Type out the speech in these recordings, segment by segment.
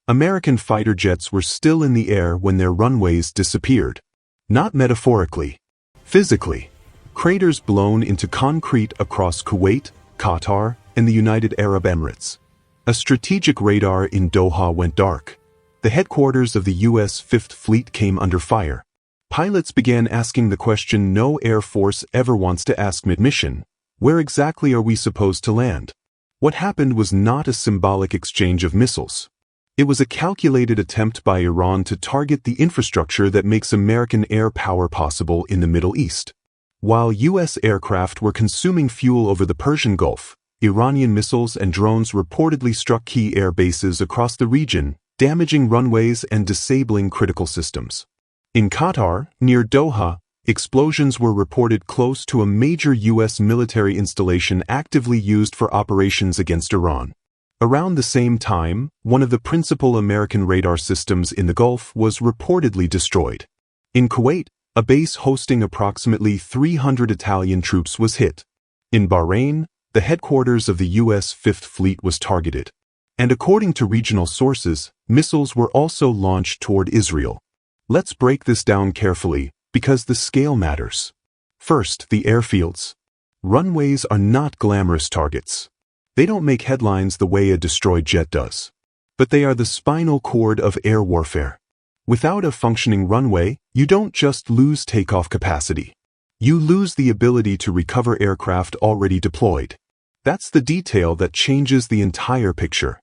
American fighter jets were still in the air when their runways disappeared. Not metaphorically. Physically. Craters blown into concrete across Kuwait, Qatar, and the United Arab Emirates. A strategic radar in Doha went dark. The headquarters of the U.S. Fifth Fleet came under fire. Pilots began asking the question no Air Force ever wants to ask mid-mission: where exactly are we supposed to land? What happened was not a symbolic exchange of missiles. It was a calculated attempt by Iran to target the infrastructure that makes American air power possible in the Middle East. While U.S. aircraft were consuming fuel over the Persian Gulf, Iranian missiles and drones reportedly struck key air bases across the region, damaging runways and disabling critical systems. In Qatar, near Doha, explosions were reported close to a major U.S. military installation actively used for operations against Iran. Around the same time, one of the principal American radar systems in the Gulf was reportedly destroyed. In Kuwait, a base hosting approximately 300 Italian troops was hit. In Bahrain, the headquarters of the U.S. Fifth Fleet was targeted. And according to regional sources, missiles were also launched toward Israel. Let's break this down carefully, because the scale matters. First, the airfields. Runways are not glamorous targets. They don't make headlines the way a destroyed jet does. But they are the spinal cord of air warfare. Without a functioning runway, you don't just lose takeoff capacity. You lose the ability to recover aircraft already deployed. That's the detail that changes the entire picture.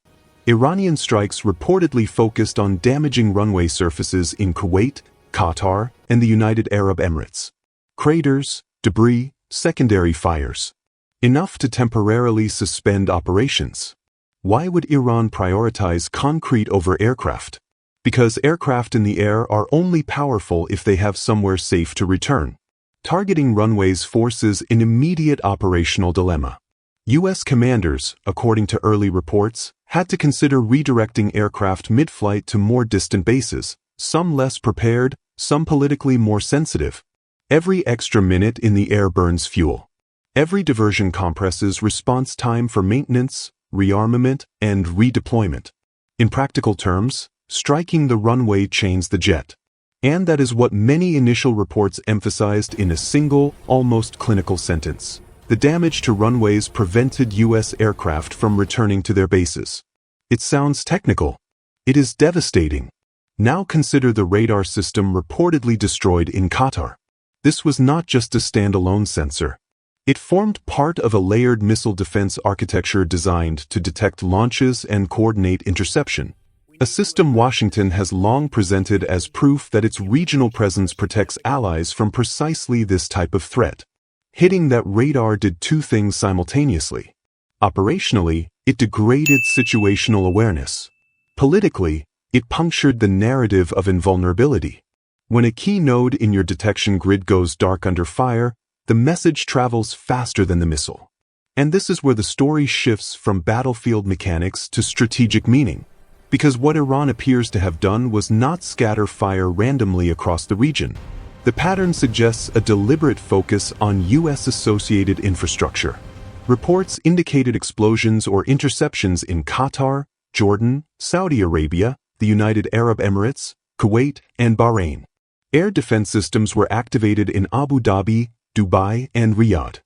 Iranian strikes reportedly focused on damaging runway surfaces in Kuwait, Qatar, and the United Arab Emirates. Craters, debris, secondary fires. Enough to temporarily suspend operations. Why would Iran prioritize concrete over aircraft? Because aircraft in the air are only powerful if they have somewhere safe to return. Targeting runways forces an immediate operational dilemma. U.S. commanders, according to early reports, had to consider redirecting aircraft mid-flight to more distant bases, some less prepared, some politically more sensitive. Every extra minute in the air burns fuel. Every diversion compresses response time for maintenance, rearmament, and redeployment. In practical terms, striking the runway chains the jet. And that is what many initial reports emphasized in a single, almost clinical sentence. The damage to runways prevented U.S. aircraft from returning to their bases. It sounds technical. It is devastating. Now consider the radar system reportedly destroyed in Qatar. This was not just a standalone sensor. It formed part of a layered missile defense architecture designed to detect launches and coordinate interception. A system Washington has long presented as proof that its regional presence protects allies from precisely this type of threat. Hitting that radar did two things simultaneously. Operationally, it degraded situational awareness. Politically, it punctured the narrative of invulnerability. When a key node in your detection grid goes dark under fire, the message travels faster than the missile. And this is where the story shifts from battlefield mechanics to strategic meaning. Because what Iran appears to have done was not scatter fire randomly across the region. The pattern suggests a deliberate focus on U.S.-associated infrastructure. Reports indicated explosions or interceptions in Qatar, Jordan, Saudi Arabia, the United Arab Emirates, Kuwait, and Bahrain. Air defense systems were activated in Abu Dhabi, Dubai, and Riyadh.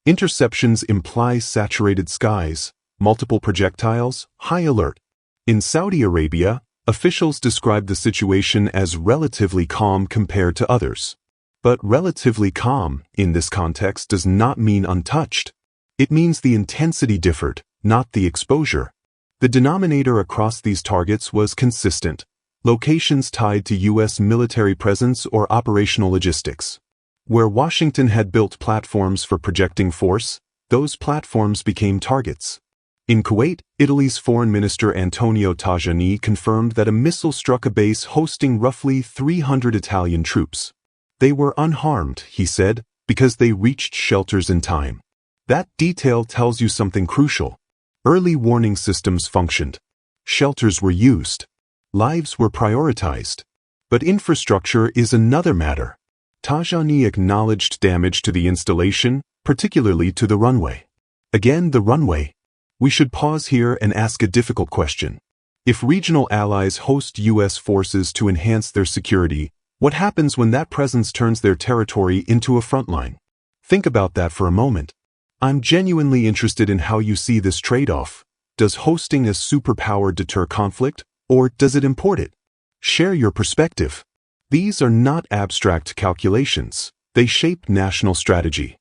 Interceptions imply saturated skies, multiple projectiles, high alert. In Saudi Arabia, officials described the situation as relatively calm compared to others. But relatively calm, in this context, does not mean untouched. It means the intensity differed, not the exposure. The denominator across these targets was consistent. Locations tied to U.S. military presence or operational logistics. Where Washington had built platforms for projecting force, those platforms became targets. In Kuwait, Italy's Foreign Minister Antonio Tajani confirmed that a missile struck a base hosting roughly 300 Italian troops. They were unharmed, he said, because they reached shelters in time. That detail tells you something crucial. Early warning systems functioned. Shelters were used. Lives were prioritized. But infrastructure is another matter. Tajani acknowledged damage to the installation, particularly to the runway. Again, the runway. We should pause here and ask a difficult question. If regional allies host U.S. forces to enhance their security, what happens when that presence turns their territory into a front line? Think about that for a moment. I'm genuinely interested in how you see this trade-off. Does hosting a superpower deter conflict, or does it import it? Share your perspective. These are not abstract calculations. They shape national strategy.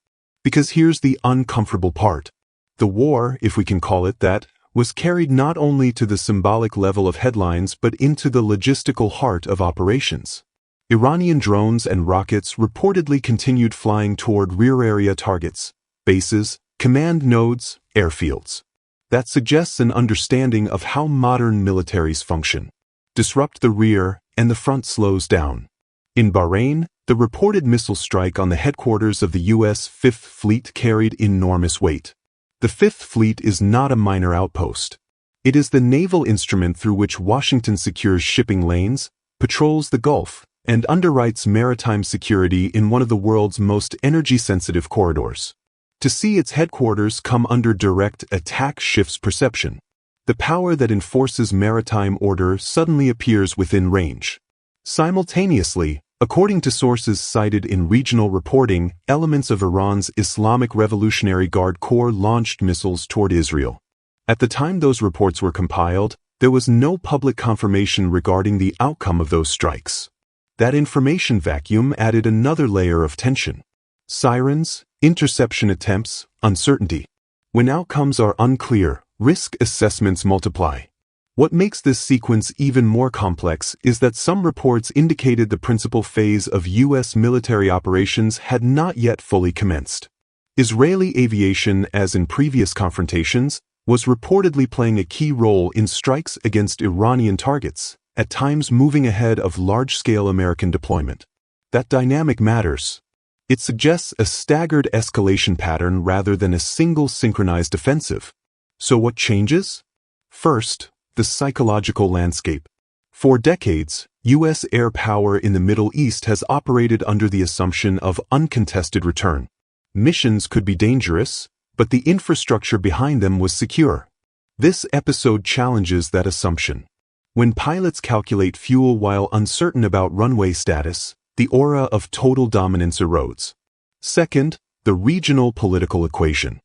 Because here's the uncomfortable part. The war, if we can call it that, was carried not only to the symbolic level of headlines but into the logistical heart of operations. Iranian drones and rockets reportedly continued flying toward rear-area targets, bases, command nodes, airfields. That suggests an understanding of how modern militaries function. Disrupt the rear, and the front slows down. In Bahrain, the reported missile strike on the headquarters of the U.S. Fifth Fleet carried enormous weight. The Fifth Fleet is not a minor outpost. It is the naval instrument through which Washington secures shipping lanes, patrols the Gulf, and underwrites maritime security in one of the world's most energy-sensitive corridors. To see its headquarters come under direct attack shifts perception. The power that enforces maritime order suddenly appears within range. Simultaneously, according to sources cited in regional reporting, elements of Iran's Islamic Revolutionary Guard Corps launched missiles toward Israel. At the time those reports were compiled, there was no public confirmation regarding the outcome of those strikes. That information vacuum added another layer of tension. Sirens, interception attempts, uncertainty. When outcomes are unclear, risk assessments multiply. What makes this sequence even more complex is that some reports indicated the principal phase of U.S. military operations had not yet fully commenced. Israeli aviation, as in previous confrontations, was reportedly playing a key role in strikes against Iranian targets, at times moving ahead of large-scale American deployment. That dynamic matters. It suggests a staggered escalation pattern rather than a single synchronized offensive. So what changes? First, the psychological landscape. For decades, U.S. air power in the Middle East has operated under the assumption of uncontested return. Missions could be dangerous, but the infrastructure behind them was secure. This episode challenges that assumption. When pilots calculate fuel while uncertain about runway status, the aura of total dominance erodes. Second, the regional political equation.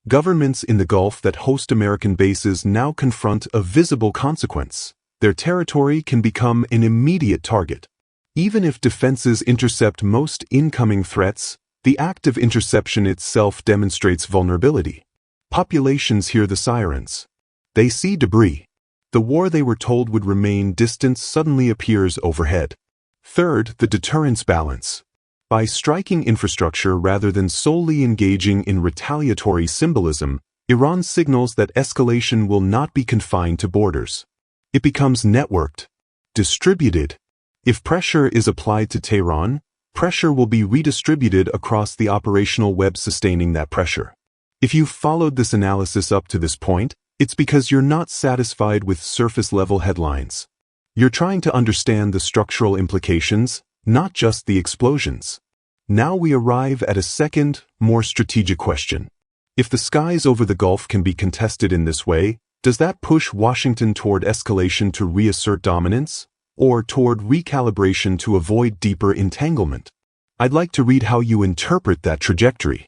Governments in the Gulf that host American bases now confront a visible consequence. Their territory can become an immediate target. Even if defenses intercept most incoming threats, the act of interception itself demonstrates vulnerability. Populations hear the sirens. They see debris. The war they were told would remain distant suddenly appears overhead. Third, the deterrence balance. By striking infrastructure rather than solely engaging in retaliatory symbolism, Iran signals that escalation will not be confined to borders. It becomes networked, distributed. If pressure is applied to Tehran, pressure will be redistributed across the operational web sustaining that pressure. If you've followed this analysis up to this point, it's because you're not satisfied with surface-level headlines. You're trying to understand the structural implications, not just the explosions. Now we arrive at a second, more strategic question. If the skies over the Gulf can be contested in this way, does that push Washington toward escalation to reassert dominance, or toward recalibration to avoid deeper entanglement? I'd like to read how you interpret that trajectory.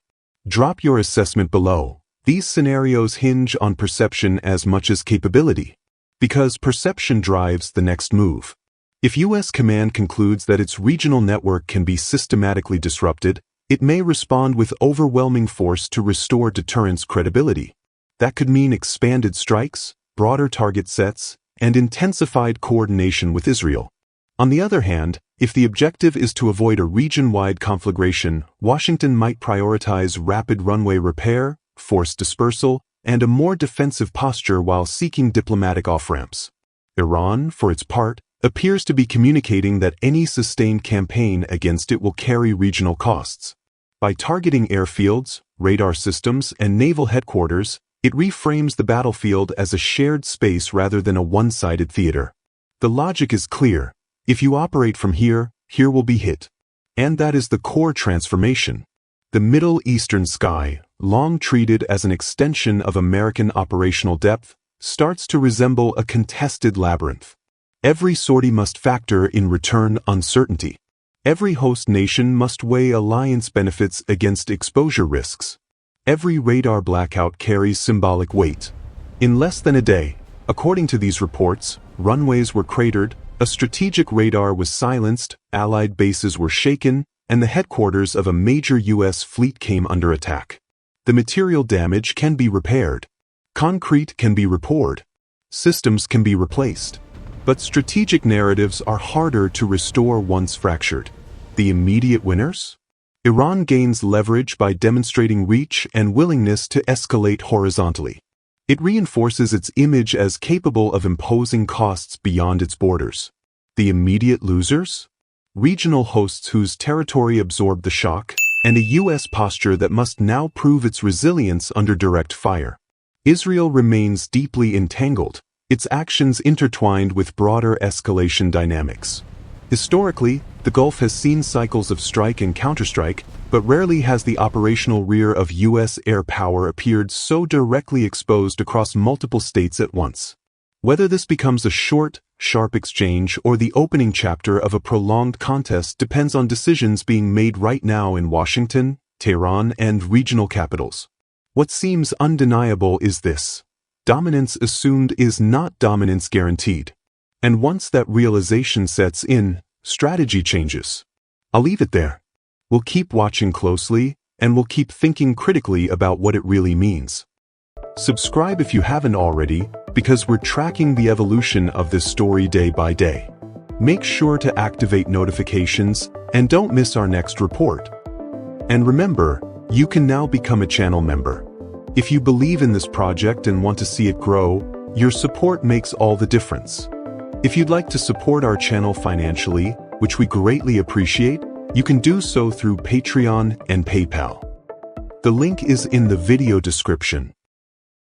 Drop your assessment below. These scenarios hinge on perception as much as capability, because perception drives the next move. If U.S. command concludes that its regional network can be systematically disrupted, it may respond with overwhelming force to restore deterrence credibility. That could mean expanded strikes, broader target sets, and intensified coordination with Israel. On the other hand, if the objective is to avoid a region-wide conflagration, Washington might prioritize rapid runway repair, forced dispersal, and a more defensive posture while seeking diplomatic off-ramps. Iran, for its part, appears to be communicating that any sustained campaign against it will carry regional costs. By targeting airfields, radar systems, and naval headquarters, it reframes the battlefield as a shared space rather than a one-sided theater. The logic is clear. If you operate from here, here will be hit. And that is the core transformation. The Middle Eastern sky, long treated as an extension of American operational depth, starts to resemble a contested labyrinth. Every sortie must factor in return uncertainty. Every host nation must weigh alliance benefits against exposure risks. Every radar blackout carries symbolic weight. In less than a day, according to these reports, runways were cratered, a strategic radar was silenced, Allied bases were shaken, and the headquarters of a major U.S. fleet came under attack. The material damage can be repaired. Concrete can be repoured. Systems can be replaced. But strategic narratives are harder to restore once fractured. The immediate winners? Iran gains leverage by demonstrating reach and willingness to escalate horizontally. It reinforces its image as capable of imposing costs beyond its borders. The immediate losers? Regional hosts whose territory absorbed the shock, and a U.S. posture that must now prove its resilience under direct fire. Israel remains deeply entangled, its actions intertwined with broader escalation dynamics. Historically, the Gulf has seen cycles of strike and counterstrike, but rarely has the operational rear of U.S. air power appeared so directly exposed across multiple states at once. Whether this becomes a short, sharp exchange or the opening chapter of a prolonged contest depends on decisions being made right now in Washington, Tehran, and regional capitals. What seems undeniable is this: dominance assumed is not dominance guaranteed. And once that realization sets in, strategy changes. I'll leave it there. We'll keep watching closely, and we'll keep thinking critically about what it really means. Subscribe if you haven't already, because we're tracking the evolution of this story day by day. Make sure to activate notifications, and don't miss our next report. And remember, you can now become a channel member. If you believe in this project and want to see it grow, your support makes all the difference. If you'd like to support our channel financially, which we greatly appreciate, you can do so through Patreon and PayPal. The link is in the video description.